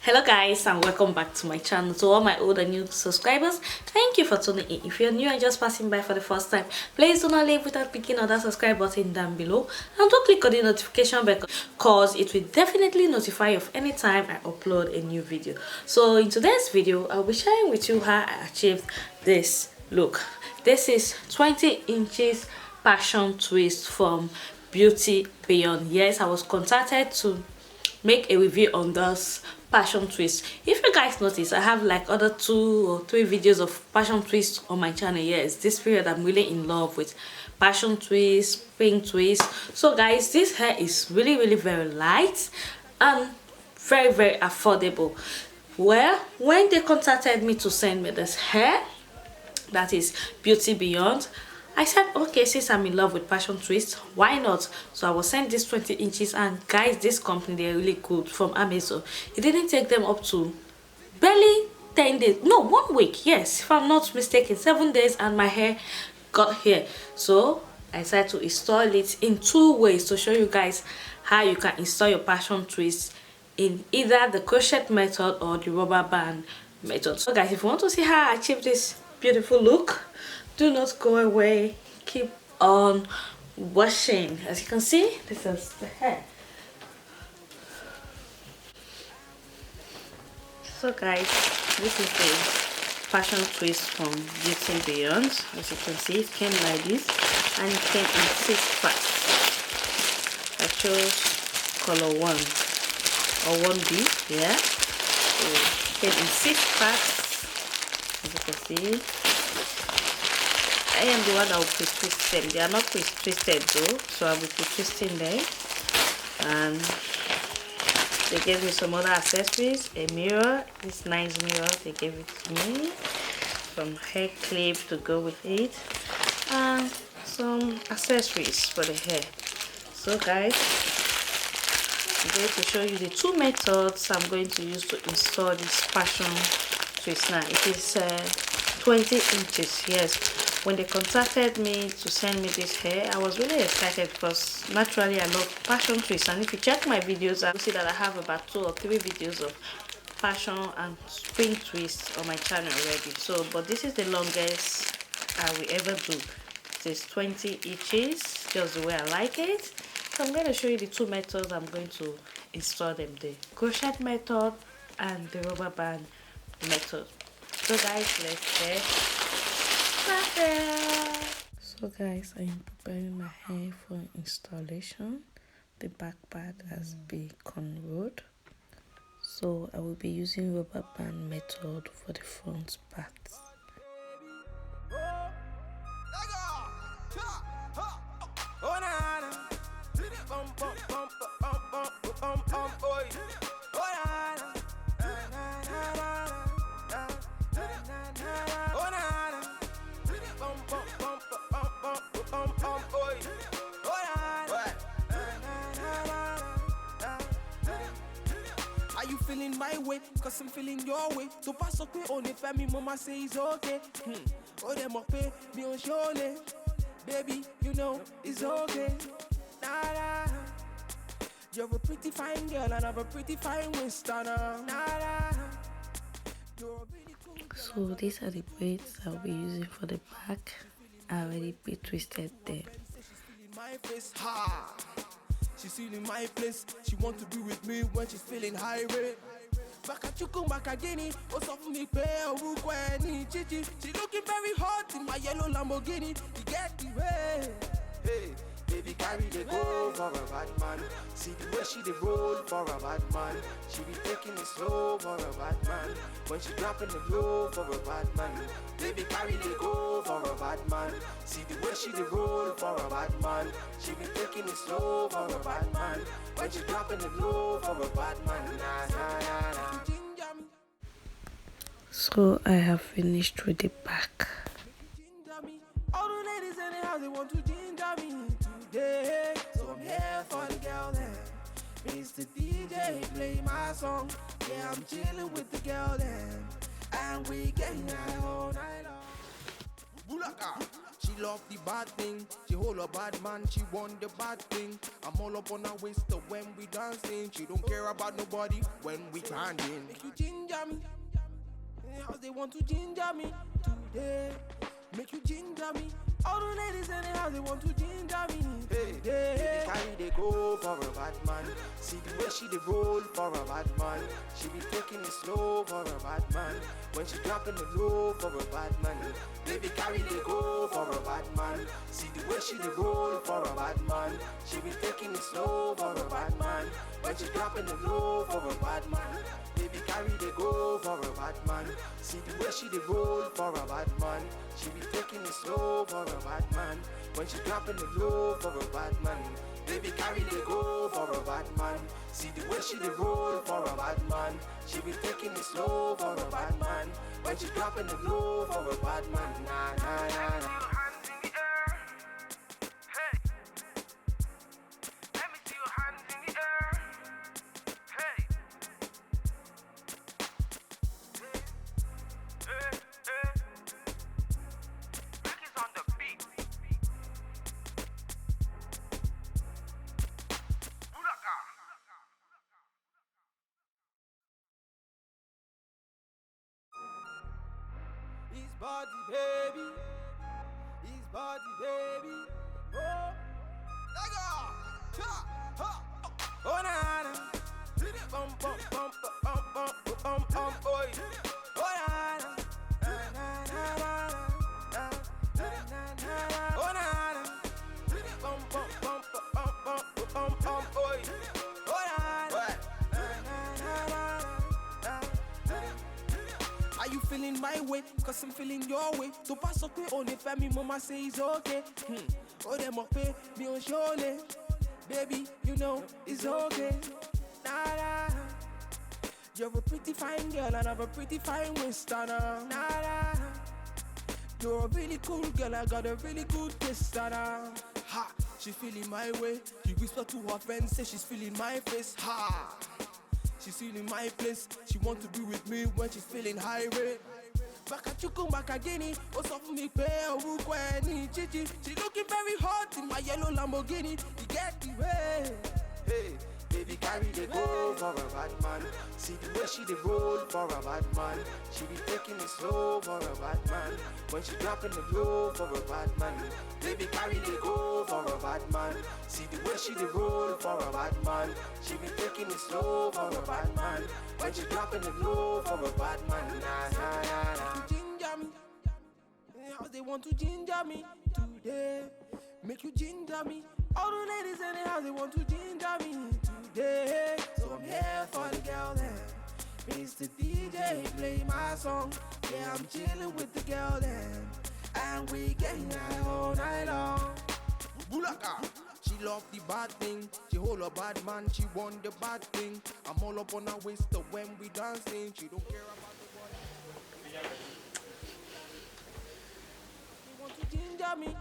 Hello guys, and welcome back to my channel. To all my old and new subscribers, thank you for tuning in. If you're new and just passing by for the first time, please do not leave without clicking on that subscribe button down below, and do click on the notification bell because it will definitely notify you of any time I upload a new video. So in today's video, I'll be sharing with you how I achieved this look. This is 20 inches passion twist from Beauty Beyond. Yes, I was contacted to make a review on this passion twist. If you guys notice, I have like other 2 or 3 videos of passion twist on my channel. Yes, this period I'm really in love with passion twist, pink twist. So guys, this hair is really very light and very affordable. Well, when they contacted me to send me this hair, that is Beauty Beyond, I said, okay, since I'm in love with passion twist, why not? So I was sent this 20 inches, and guys, this company, they're really good, from Amazon. It didn't take them up to barely 10 days, no, 1 week, yes, if I'm not mistaken, 7 days, and my hair got here. So I decided to install it in 2 ways to show you guys how you can install your passion twist in either the crochet method or the rubber band method. So guys, if you want to see how I achieve this beautiful look, do not go away, keep on watching. As you can see, this is the hair. So guys, this is the passion twist from Beauty Beyond. As you can see, it came like this, and it came in 6 parts. I chose color 1 or 1B, yeah. So it came in 6 parts, as you can see. I am the one that will pre-twist them. They are not pre-twisted though, so I'll be pre-twisting them. And they gave me some other accessories, a mirror, this nice mirror they gave it to me, some hair clip to go with it, and some accessories for the hair. So guys, I'm going to show you the 2 methods I'm going to use to install this passion twist. Now it is 20 inches, yes. When they contacted me to send me this hair, I was really excited because naturally I love passion twist, and if you check my videos, you'll see that I have about 2 or 3 videos of passion and spring twist on my channel already. So, but this is the longest I will ever do. It is 20 inches, just the way I like it. So I'm going to show you the 2 methods I'm going to install them: the crochet method and the rubber band method. So guys, let's get started. So guys, I am preparing my hair for installation. The back part has been cornrowed, so I will be using rubber band method for the front part. Are you feeling my way? Cause I'm feeling your way. So pass up on the family, mama say it's okay. Oh, them up me on show. Baby, you know it's okay. Nah. You're a pretty fine girl and I'm a pretty fine Winston. So these are the braids I'll be using for the back. I already pre-twisted them. She's feeling my place. She want to be with me when she's feeling high rate. Back at you come back again. What's up for me pay Chichi. She looking very hot in my yellow Lamborghini. You get the way. Hey, baby carry the go for a bad man. See the way she the roll for a bad man. She be taking it slow for a bad man. When she dropping the low for a bad man. Baby carry the go for a bad man. See the way she the roll for a bad man. She be taking it slow for a bad man. When she dropping the low for a bad man. So I have finished with the back. All the ladies in the house, they want to ginger me today. So I'm here for the girl then. Mr. DJ, play my song. Yeah, I'm chilling with the girl then. And we getting high all night long. Bulaka, she She love the bad thing. She hold a bad man. She want the bad thing. I'm all up on her waist when we dancing. She don't care about nobody when we grinding. Make you ginger me. How they want to ginger me today? Make you ginger me. All the ladies in the house, they want to ginger me. Hey, baby, carry they go for a bad man. See the way she they roll for a bad man. She be taking it slow for a bad man. When she dropping the low for a bad man. Baby, carry they go for a bad man. See the way she they roll for a bad man. She be taking it slow for a bad man. When she dropping the low for a bad man. Baby, carry they go for a bad man. See the way she they roll for a bad man. She be taking it slow for a bad man. When she dropping the low for a bad man. Baby, carry they go for a bad man. See the way she they roll for a bad man. She be taking it slow for a bad man. When she dropping the low for a bad man. Nah, nah, nah, nah. His body, baby. His body, baby. Oh, let go. Ha, ha. Oh, na na. Bum bum bum bum bum bum bum boy. Oh, na na. Na na na na na. Oh, na na. Bum bum bum bum bum bum bum boy. Oh, na na. Are you feeling my way? Cause I'm feeling your way. To pass up on the family, mama say it's okay. Oh, them up pay me on surely. Baby, you know it's okay. Nah, nah. You're a pretty fine girl and I have a pretty fine waist. Nah, nah. You're a really cool girl, I got a really good taste. Ha, she feeling my way. She whisper to her friends, say she's feeling my face. Ha. She's feeling my place. She want to be with me when she's feeling high rate. Back at you, come back again. What's up for me, pay a chichi. She looking very hot in my yellow Lamborghini. You get the way. Hey, baby, carry the go for a bad man. See the way she the roll for a bad man. She be taking it slow for a bad man. When she dropping the low for a bad man. Baby, carry the go for a bad man. See the way she the roll for a bad man. She be taking it slow for a bad man. When she dropping the low for a bad man. Nah, nah, nah, nah. Ginger me. How they want to ginger me today? Make you ginger me. All the ladies in the house, they want to ginger me today. So I'm here for the girl then. Mr. DJ, play my song. Yeah, I'm chilling with the girl then. And we getting high all night long. Bulaka. She love the bad thing. She hold a bad man. She want the bad thing. I'm all up on her waist when we dancing. She don't care about the body. She want to ginger me.